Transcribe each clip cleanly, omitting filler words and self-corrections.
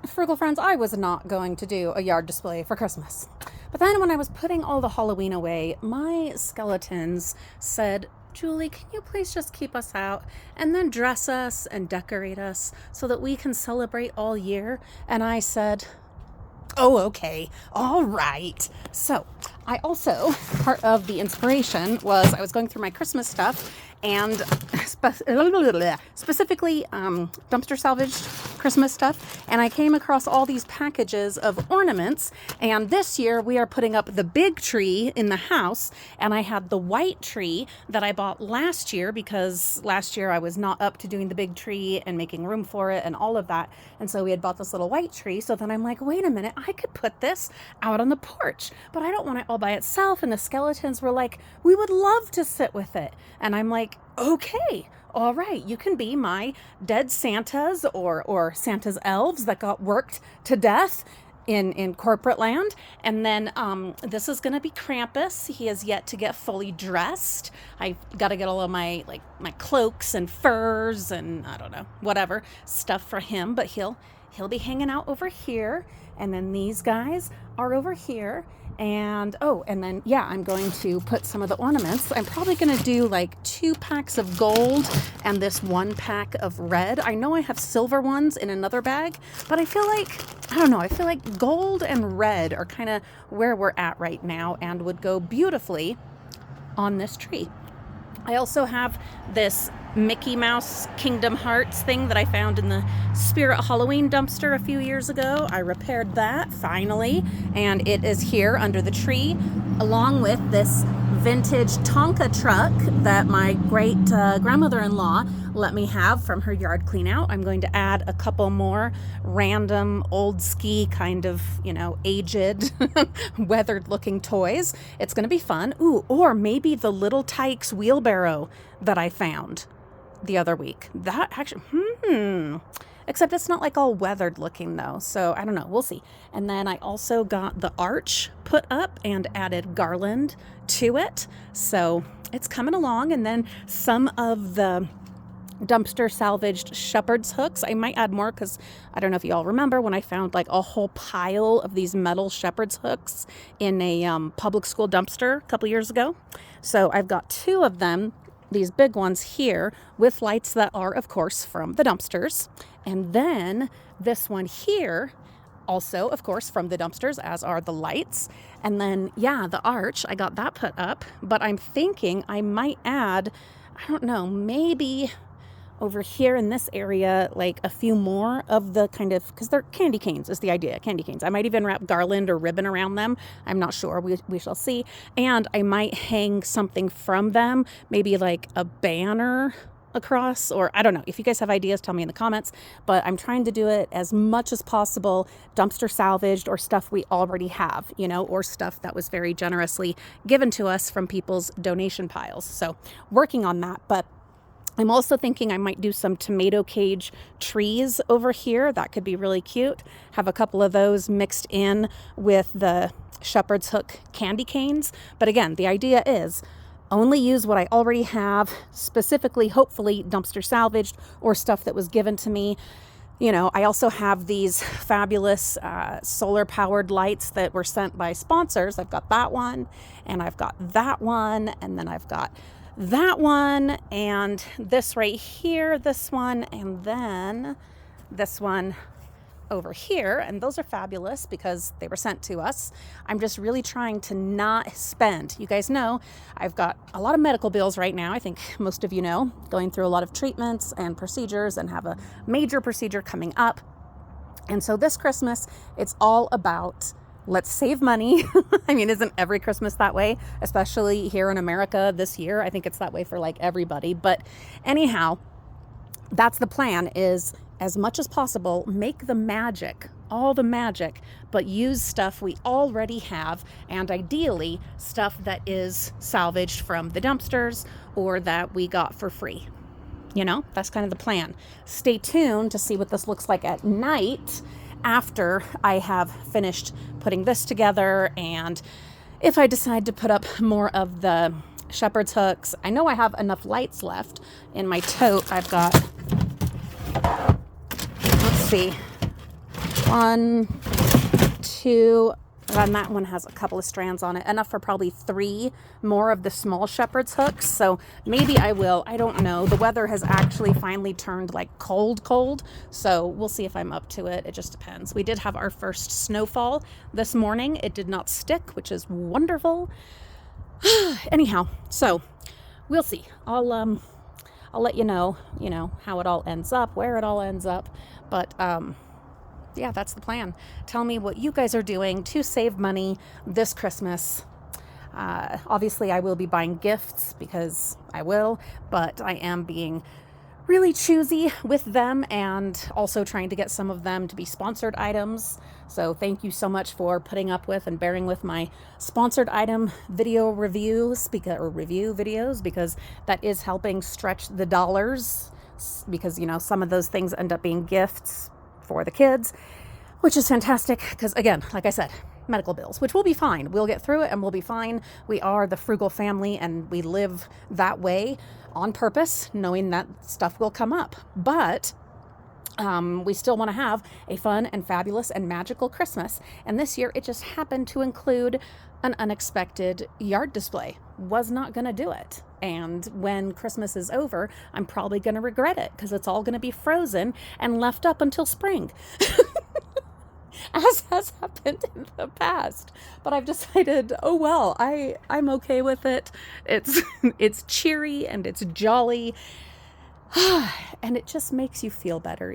Frugal friends, I was not going to do a yard display for Christmas. But then when I was putting all the Halloween away, my skeletons said, Julie, can you please just keep us out and then dress us and decorate us so that we can celebrate all year? And I said, oh, okay, all right. So I also, part of the inspiration was I was going through my Christmas stuff and specifically dumpster salvaged Christmas stuff, and I came across all these packages of ornaments. And this year we are putting up the big tree in the house, and I had the white tree that I bought last year because last year I was not up to doing the big tree and making room for it and all of that, and so we had bought this little white tree. So then I'm like, wait a minute, I could put this out on the porch, but I don't want it all by itself. And the skeletons were like, we would love to sit with it. And I'm like, okay, all right, you can be my dead Santas or Santa's elves that got worked to death in corporate land. And then this is going to be Krampus. He has yet to get fully dressed. I've got to get all of my my cloaks and furs and I don't know, whatever stuff for him, but he'll be hanging out over here. And then these guys are over here. And and then I'm going to put some of the ornaments. I'm probably going to do like 2 packs of gold and this 1 pack of red. I know I have silver ones in another bag, but I feel like, I don't know, I feel like gold and red are kind of where we're at right now and would go beautifully on this tree. I also have this Mickey Mouse Kingdom Hearts thing that I found in the Spirit Halloween dumpster a few years ago. I repaired that finally, and it is here under the tree, along with this vintage Tonka truck that my great grandmother-in-law let me have from her yard clean out. I'm going to add a couple more random old ski kind of, aged weathered looking toys. It's going to be fun. Ooh, or maybe the Little Tykes wheelbarrow that I found the other week. That actually, except it's not like all weathered looking though. So I don't know, we'll see. And then I also got the arch put up and added garland to it. So it's coming along. And then some of the dumpster salvaged shepherd's hooks. I might add more because I don't know if you all remember when I found like a whole pile of these metal shepherd's hooks in a public school dumpster a couple years ago. So I've got 2 of them, these big ones here with lights that are of course from the dumpsters. And then this one here also of course from the dumpsters, as are the lights. And then the arch, I got that put up, but I'm thinking I might add, I don't know, maybe over here in this area, like a few more of the kind of, because they're candy canes is the idea, candy canes. I might even wrap garland or ribbon around them. I'm not sure, we shall see. And I might hang something from them, maybe like a banner across, or I don't know. If you guys have ideas, tell me in the comments, but I'm trying to do it as much as possible dumpster salvaged or stuff we already have, or stuff that was very generously given to us from people's donation piles. So working on that, but I'm also thinking I might do some tomato cage trees over here. That could be really cute. Have a couple of those mixed in with the shepherd's hook candy canes. But again, the idea is only use what I already have, specifically, hopefully dumpster salvaged or stuff that was given to me. I also have these fabulous solar powered lights that were sent by sponsors. I've got that one, and I've got that one, and then I've got that one, and this right here, this one, and then this one over here. And those are fabulous because they were sent to us. I'm just really trying to not spend. You guys know I've got a lot of medical bills right now. I think most of you know, going through a lot of treatments and procedures and have a major procedure coming up. And so this Christmas, it's all about let's save money. I mean, isn't every Christmas that way? Especially here in America this year. I think it's that way for like everybody. But anyhow, that's the plan, is as much as possible, make the magic, all the magic, but use stuff we already have, and ideally stuff that is salvaged from the dumpsters or that we got for free. That's kind of the plan. Stay tuned to see what this looks like at night after I have finished putting this together, and if I decide to put up more of the shepherd's hooks. I know I have enough lights left in my tote. I've got, let's see, 1, 2, and that one has a couple of strands on it, enough for probably 3 more of the small shepherd's hooks. So maybe I will, I don't know. The weather has actually finally turned like cold, so we'll see if I'm up to it. It just depends. We did have our first snowfall this morning. It did not stick, which is wonderful. Anyhow, so we'll see. I'll let you know how it all ends up, where it all ends up, but yeah, that's the plan. Tell me what you guys are doing to save money this Christmas. Obviously, I will be buying gifts because I will, but I am being really choosy with them and also trying to get some of them to be sponsored items. So thank you so much for putting up with and bearing with my sponsored item video reviews or review videos, because that is helping stretch the dollars, because some of those things end up being gifts for the kids, which is fantastic because, again, like I said, medical bills, which will be fine. We'll get through it and we'll be fine. We are the frugal family and we live that way on purpose, knowing that stuff will come up. But we still want to have a fun and fabulous and magical Christmas. And this year it just happened to include an unexpected yard display. Was not going to do it. And when Christmas is over, I'm probably going to regret it because it's all going to be frozen and left up until spring, as has happened in the past. But I've decided, oh well, I'm okay with it. It's cheery and it's jolly. And it just makes you feel better,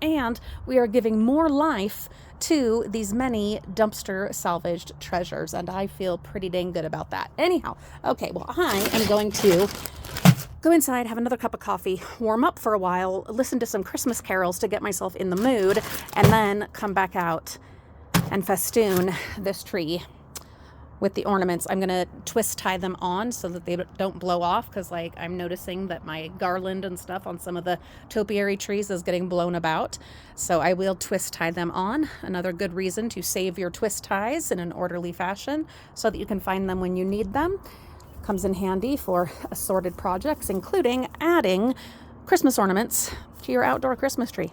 and we are giving more life to these many dumpster salvaged treasures, and I feel pretty dang good about that. Anyhow, okay, well, I am going to go inside, have another cup of coffee, warm up for a while, listen to some Christmas carols to get myself in the mood, and then come back out and festoon this tree with the ornaments. I'm going to twist tie them on so that they don't blow off, because I'm noticing that my garland and stuff on some of the topiary trees is getting blown about. So I will twist tie them on. Another good reason to save your twist ties in an orderly fashion so that you can find them when you need them. Comes in handy for assorted projects, including adding Christmas ornaments to your outdoor Christmas tree.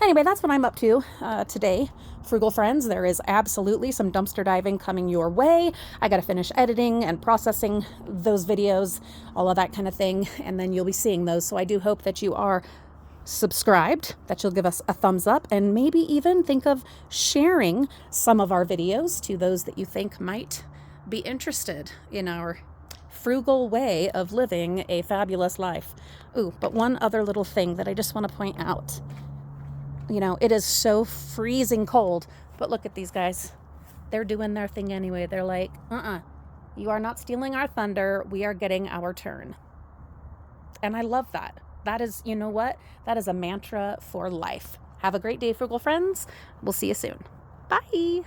Anyway, that's what I'm up to today, frugal friends. There is absolutely some dumpster diving coming your way. I got to finish editing and processing those videos, all of that kind of thing, and then you'll be seeing those. So I do hope that you are subscribed, that you'll give us a thumbs up, and maybe even think of sharing some of our videos to those that you think might be interested in our frugal way of living a fabulous life. Ooh, but one other little thing that I just want to point out. It is so freezing cold, but look at these guys. They're doing their thing anyway. They're like, you are not stealing our thunder. We are getting our turn. And I love that. That is, what? That is a mantra for life. Have a great day, frugal friends. We'll see you soon. Bye.